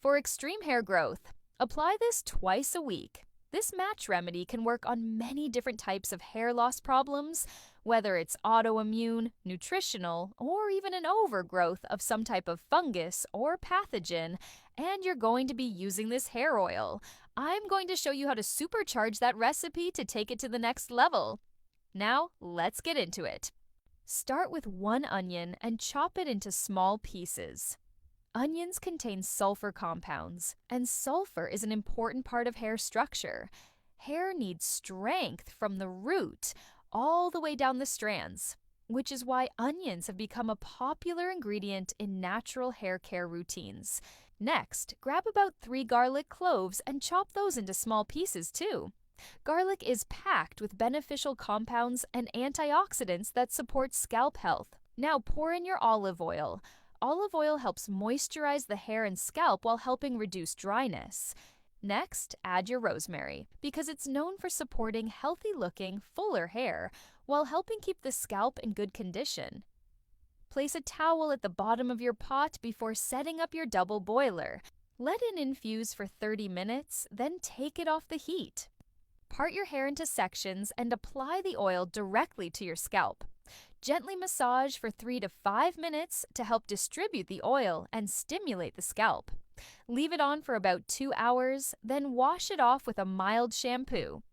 For extreme hair growth, apply this twice a week. This match remedy can work on many different types of hair loss problems, whether it's autoimmune, nutritional, or even an overgrowth of some type of fungus or pathogen, and you're going to be using this hair oil. I'm going to show you how to supercharge that recipe to take it to the next level. Now, let's get into it. Start with one onion and chop it into small pieces. Onions contain sulfur compounds, and sulfur is an important part of hair structure. Hair needs strength from the root all the way down the strands, which is why onions have become a popular ingredient in natural hair care routines. Next, grab about 3 garlic cloves and chop those into small pieces too. Garlic is packed with beneficial compounds and antioxidants that support scalp health. Now pour in your olive oil. Olive oil helps moisturize the hair and scalp while helping reduce dryness. Next, add your rosemary, because it's known for supporting healthy-looking, fuller hair while helping keep the scalp in good condition. Place a towel at the bottom of your pot before setting up your double boiler. Let it infuse for 30 minutes, then take it off the heat. Part your hair into sections and apply the oil directly to your scalp. Gently massage for 3 to 5 minutes to help distribute the oil and stimulate the scalp. Leave it on for about 2 hours, then wash it off with a mild shampoo.